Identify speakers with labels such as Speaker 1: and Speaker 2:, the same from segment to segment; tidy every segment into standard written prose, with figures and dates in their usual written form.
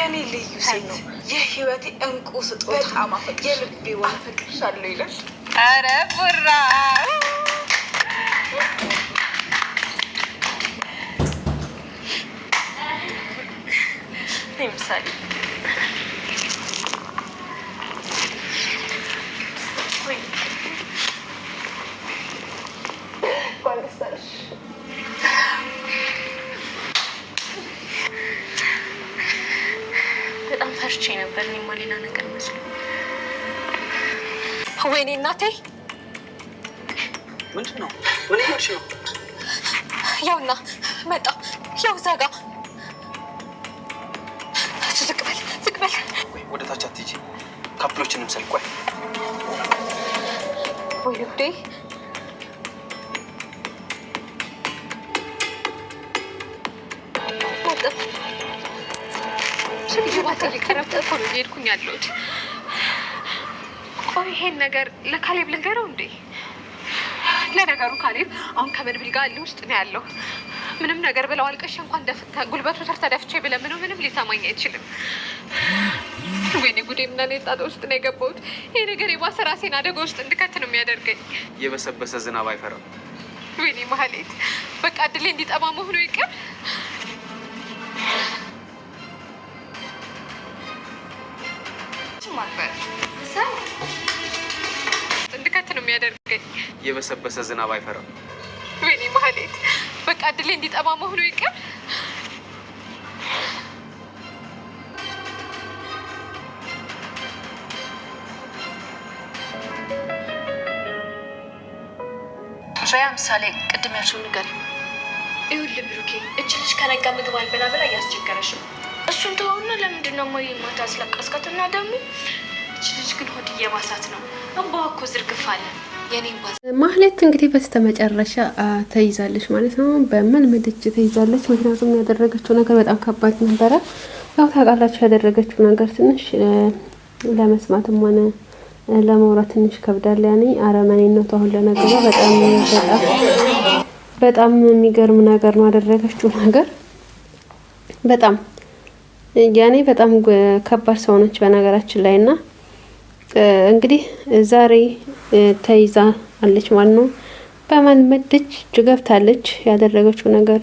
Speaker 1: የኔ ልዩ ሴት የህይወቴ እንቁ ስጦታ የልቤ ዋፍቅሻለሁ ይላል። ኧረ ቡራ ምሳሌ በጣም ፈርቼ ነበር። እኔማ ሌላ ነገር መስሎ። ወይኔ እናቴ!
Speaker 2: ምንድን ነው? ምን ሆነሽ ነው?
Speaker 1: ያውና መጣ። ያው እዛ ጋ ዝቅ በል ዝቅ በል።
Speaker 2: ወደ ታች አትሄጂ። ካፕሎችንም ሰልቋል።
Speaker 1: ወይ ልቤ! ሄድኩኝ ያለሁት። ቆይ ይሄን ነገር ለካሌብ ልንገረው እንዴ? ለነገሩ ካሌብ አሁን ከመድብል ጋር ውስጥ ነው ያለው። ምንም ነገር ብለው አልቀሽ እንኳን ደፍታ ጉልበቱ ስር ተደፍቼ ብለምነው ምንም ሊሰማኝ አይችልም። ወይኔ ጉዴ! ምን አይነት ጣጣ ውስጥ ነው የገባሁት? ይሄ ነገር የባሰ ራሴን አደጋ ውስጥ እንድከት ነው የሚያደርገኝ።
Speaker 2: የበሰበሰ ዝናብ አይፈራም።
Speaker 1: ወይኔ ማህሌት! በቃ እድሌ እንዲጠማ መሆኑ ይቀር። እንድከት ነው የሚያደርገኝ።
Speaker 2: የበሰበሰ ዝናብ አይፈራም።
Speaker 1: ወይኔ ማህሌት! በቃ እድሌ እንዲጠማ መሆኑ ይቀር።
Speaker 3: ያ ምሳሌ ቅድም ያልሽው ነገር
Speaker 1: ይኸውልህ ብሩኬ፣ እች ልጅ ከነጋ ምግብ አልበላ ብላ እያስቸገረሽ ነው።
Speaker 3: እሱን ተወውና ለምንድን ነው ሞይ ማታ አስለቀስካትና ደግሞ
Speaker 1: እች ልጅ ግን ሆድ እየባሳት ነው። እንባዋ እኮ ዝርግፍ አለ። የኔ
Speaker 4: ማህሌት እንግዲህ በስተመጨረሻ ተይዛለች ማለት ነው። በምን ምድጅ ተይዛለች? ምክንያቱም ያደረገችው ነገር በጣም ከባድ ነበረ። ያው ታውቃላችሁ ያደረገችው ነገር ትንሽ ለመስማትም ሆነ ለመውራት ትንሽ ከብዳል። ያኔ አረመኔነቱ አሁን ለነገሩ በጣም የሚገርም ነገር ነው ያደረገችው ነገር። በጣም ያኔ በጣም ከባድ ሰው ነች በነገራችን ላይ እና እንግዲህ ዛሬ ተይዛ አለች ማለት ነው። በመልመድች ገብታለች። ያደረገችው ነገር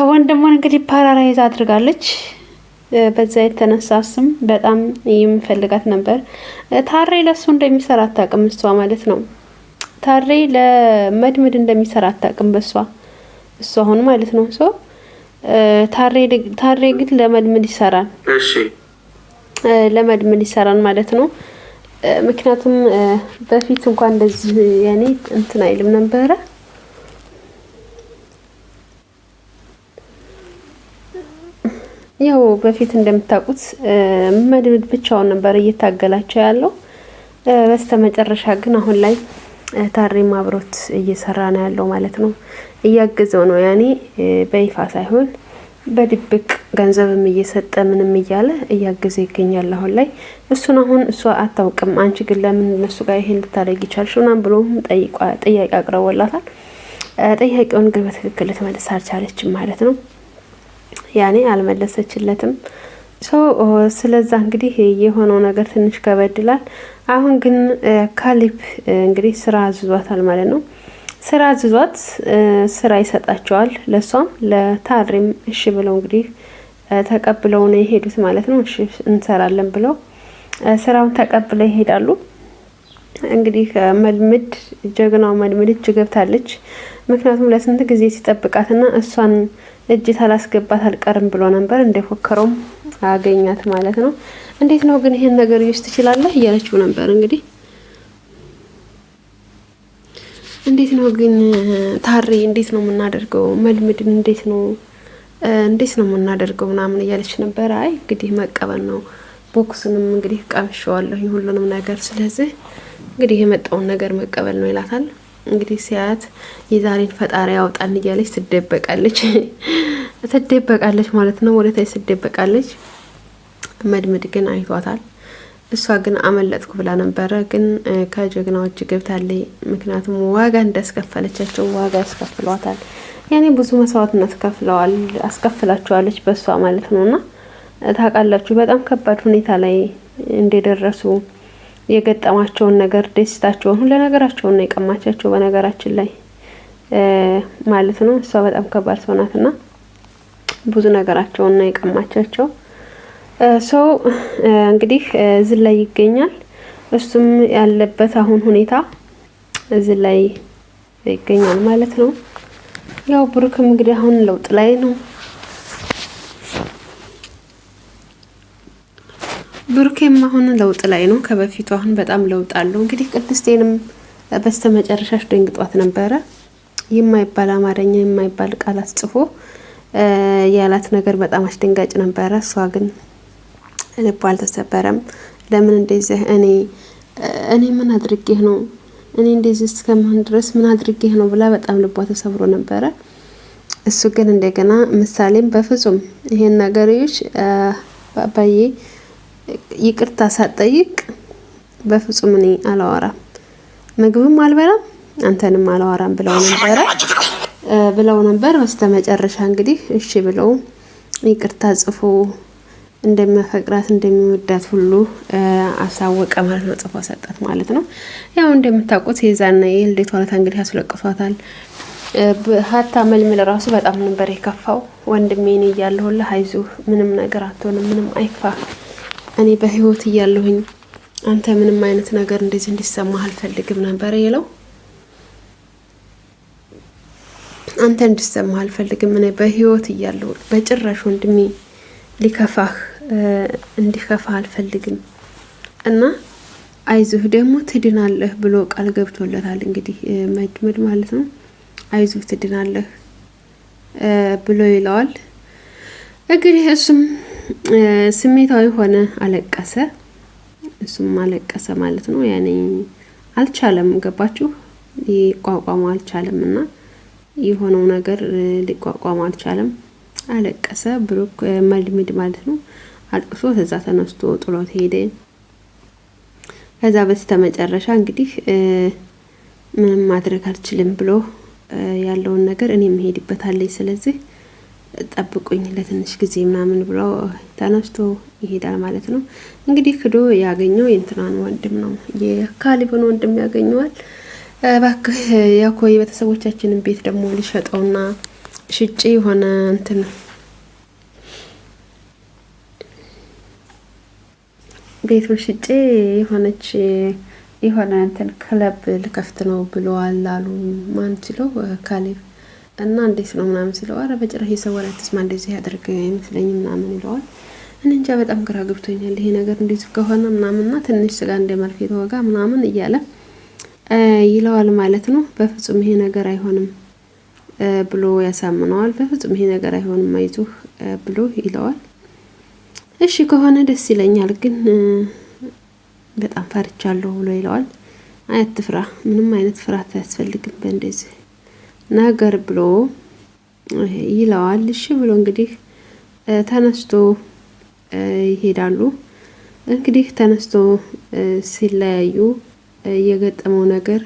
Speaker 4: ወንድሟን እንግዲህ ፓራላይዝ አድርጋለች። በዛ የተነሳ ስም በጣም የሚፈልጋት ነበር። ታሬ ለሱ እንደሚሰራ አታውቅም እሷ ማለት ነው። ታሬ ለመድመድ እንደሚሰራ አታውቅም እሷ አሁን ማለት ነው። ታሬ ግን ለመድመድ ይሰራል።
Speaker 2: እሺ
Speaker 4: ለመድመድ ይሰራል ማለት ነው። ምክንያቱም በፊት እንኳን እንደዚህ ያኔ እንትን አይልም ነበረ። ያው በፊት እንደምታውቁት መድመድ ብቻውን ነበር እየታገላቸው ያለው። በስተመጨረሻ ግን አሁን ላይ ታሬም አብሮት እየሰራ ነው ያለው ማለት ነው። እያገዘው ነው ያኔ በይፋ ሳይሆን በድብቅ ገንዘብም እየሰጠ ምንም እያለ እያገዘ ይገኛል አሁን ላይ። አሁን እሷ አታውቅም። አንቺ ግን ለምን እነሱ ጋር ይሄን ልታደርጊ ቻልሽ? ምናምን ብሎም ጥያቄ አቅርቦላታል። ጥያቄውን ግን በትክክል ልትመልስ አልቻለችም ማለት ነው። ያኔ አልመለሰችለትም። ስለዛ እንግዲህ የሆነው ነገር ትንሽ ከበድላል። አሁን ግን ካሌብ እንግዲህ ስራ አዝዟታል ማለት ነው። ስራ አዝዟት ስራ ይሰጣቸዋል ለሷም ለታሬም እሺ ብለው እንግዲህ ተቀብለው ነው የሄዱት ማለት ነው። እሺ እንሰራለን ብለው ስራውን ተቀብለው ይሄዳሉ። እንግዲህ መልምድ ጀግናው መልምድ እጅ ገብታለች። ምክንያቱም ለስንት ጊዜ ሲጠብቃትና እሷን እጅ ታላስገባት አልቀርም ብሎ ነበር። እንደፎከረውም አገኛት ማለት ነው። እንዴት ነው ግን ይሄን ነገር ይውስጥ ትችላለህ እያለችው ነበር። እንግዲህ እንዴት ነው ግን ታሬ እንዴት ነው የምናደርገው? መልምድን እንዴት ነው የምናደርገው ምናምን እያለች ነበር። አይ እንግዲህ መቀበል ነው። ቦክስንም እንግዲህ ቀምሼዋለሁ ሁሉንም ነገር። ስለዚህ እንግዲህ የመጣውን ነገር መቀበል ነው ይላታል። እንግዲህ ሲያት የዛሬን ፈጣሪ ያውጣን እያለች ትደበቃለች ማለት ነው። ወደ ታች ትደበቃለች። መድምድ ግን አይቷታል። እሷ ግን አመለጥኩ ብላ ነበረ። ግን ከጀግናዎች ገብታለች። ምክንያቱም ዋጋ እንዳስከፈለቻቸው ዋጋ ያስከፍሏታል። ያኔ ብዙ መስዋዕትነት አስከፍላቸዋለች በሷ ማለት ነውና ታውቃላችሁ በጣም ከባድ ሁኔታ ላይ እንደደረሱ የገጠማቸውን ነገር ደስታቸውን ሁሉ ነገራቸውን ነው የቀማቻቸው በነገራችን ላይ ማለት ነው። እሷ በጣም ከባድ ሰው ናትና ብዙ ነገራቸውን ነው የቀማቻቸው። ሰው እንግዲህ እዚህ ላይ ይገኛል። እሱም ያለበት አሁን ሁኔታ እዚህ ላይ ይገኛል ማለት ነው። ያው ብሩክም እንግዲህ አሁን ለውጥ ላይ ነው። ብሩክም አሁን ለውጥ ላይ ነው። ከበፊቱ አሁን በጣም ለውጥ አለው። እንግዲህ ቅድስቴንም በስተመጨረሻሽ ደንግጧት ነበረ። የማይባል አማርኛ የማይባል ቃላት ጽፎ ያላት ነገር በጣም አስደንጋጭ ነበረ። እሷ ግን ልቧ አልተሰበረም። ለምን እንደዚህ እኔ ምን አድርጌህ ነው እኔ እንደዚህ እስከማን ድረስ ምን አድርጌህ ነው ብላ በጣም ልቧ ተሰብሮ ነበረ። እሱ ግን እንደገና ምሳሌም በፍጹም ይሄን ነገርሽ አባዬ ይቅርታ ሳትጠይቅ በፍጹም እኔ አላወራም፣ ምግብም አልበላም፣ አንተንም አላወራም ብለው ነበር። በስተመጨረሻ እንግዲህ እሺ ብለው ይቅርታ ጽፎ እንደሚያፈቅራት እንደሚወዳት ሁሉ አሳወቀ ማለት ነው። ጽፎ ሰጣት ማለት ነው። ያው እንደምታውቁት የዛና የልደቷ ዕለት እንግዲህ አስለቅሷታል። ሀታ መልመል ራሱ በጣም ነበር የከፋው። ወንድሜን እያለሁልህ አይዞህ፣ ምንም ነገር አትሆንም፣ ምንም አይክፋ፣ እኔ በህይወት እያለሁኝ አንተ ምንም አይነት ነገር እንደዚህ እንዲሰማህ አልፈልግም ነበር ይለው። አንተ እንዲሰማህ አልፈልግም፣ እኔ በህይወት እያለሁ በጭራሽ ወንድሜ ሊከፋህ እንዲከፋህ አልፈልግም እና አይዞህ ደግሞ ትድናለህ ብሎ ቃል ገብቶለታል። እንግዲህ መድመድ ማለት ነው። አይዞህ ትድናለህ ብሎ ይለዋል። እንግዲህ እሱም ስሜታዊ ሆነ፣ አለቀሰ። እሱም አለቀሰ ማለት ነው። ያኔ አልቻለም፣ ገባችሁ? ሊቋቋመው አልቻለም እና የሆነው ነገር ሊቋቋመው አልቻለም። አለቀሰ። ብሩክ መልምድ ማለት ነው። አልቅሶ ከዛ ተነስቶ ጥሎት ሄደ። ከዛ በስተመጨረሻ እንግዲህ ምንም ማድረግ አልችልም ብሎ ያለውን ነገር እኔ መሄድበታለሁ፣ ስለዚህ ጠብቁኝ ለትንሽ ጊዜ ምናምን ብሎ ተነስቶ ይሄዳል ማለት ነው። እንግዲህ ክዶ ያገኘው የእንትናን ወንድም ነው፣ የካሊብን ወንድም ያገኘዋል። እባክህ ያኮይ ቤተሰቦቻችንን ቤት ደግሞ ሊሸጠውና ሽጬ የሆነ እንትን ቤቱን ሽጬ የሆነ እንትን ክለብ ልከፍት ነው ብለዋል አሉ። ማን ሲለው ካሌብ እና እንዴት ነው ምናምን ሲለው አረ በጭራሽ የሰው ወሬ አትስማ፣ እንደዚህ ያደርግ አይመስለኝም ምናምን ይለዋል። እኔ እንጃ በጣም ግራ ገብቶኛል ይሄ ነገር እንደዚህ ከሆነ ምናምንና ትንሽ ስጋ እንደመርፌ ተወጋ ምናምን እያለ ይለዋል ማለት ነው። በፍጹም ይሄ ነገር አይሆንም ብሎ ያሳምነዋል። በፍጹም ይሄ ነገር አይሆንም አይዞህ ብሎ ይለዋል። እሺ ከሆነ ደስ ይለኛል፣ ግን በጣም ፈርቻለሁ ብሎ ይለዋል። አትፍራ፣ ምንም አይነት ፍርሃት አያስፈልግም በእንደዚህ ነገር ብሎ ይለዋል። እሺ ብሎ እንግዲህ ተነስቶ ይሄዳሉ። እንግዲህ ተነስቶ ሲለያዩ የገጠመው ነገር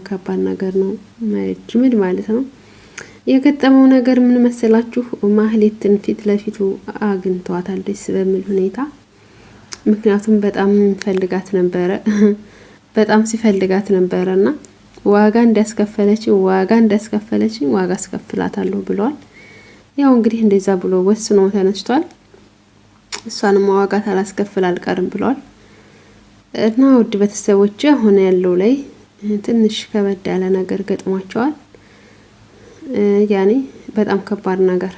Speaker 4: ከባድ ነገር ነው። መጅምድ ማለት ነው። የገጠመው ነገር ምን መሰላችሁ? ማህሌትን ፊት ለፊቱ አግኝቷታል ደስ በሚል ሁኔታ። ምክንያቱም በጣም ፈልጋት ነበረ፣ በጣም ሲፈልጋት ነበረና ዋጋ እንዳስከፈለች ዋጋ አስከፍላታለሁ ብለዋል። ያው እንግዲህ እንደዛ ብሎ ወስኖ ተነስቷል። እሷንም ዋጋ አላስከፍል አልቀርም ብለዋል። እና ውድ ቤተሰቦች አሁን ያለው ላይ ትንሽ ከበድ ያለ ነገር ገጥሟቸዋል። ያኔ በጣም ከባድ ነገር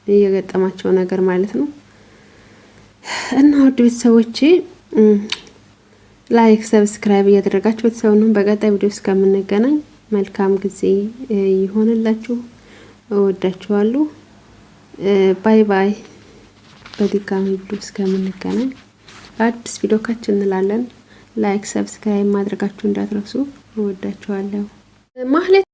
Speaker 4: እየገጠማቸው ነገር ማለት ነው። እና ውድ ቤተሰቦቼ ላይክ ሰብስክራይብ እያደረጋችሁ ቤተሰቡን በቀጣይ ቪዲዮ እስከምንገናኝ መልካም ጊዜ ይሆንላችሁ። እወዳችኋለሁ። ባይ ባይ። በድጋሚ ቪዲዮ እስከምንገናኝ አዲስ ቪዲዮ ካች እንላለን። ላይክ ሰብስክራይብ ማድረጋችሁ እንዳትረሱ። እወዳችኋለሁ። ማህሌት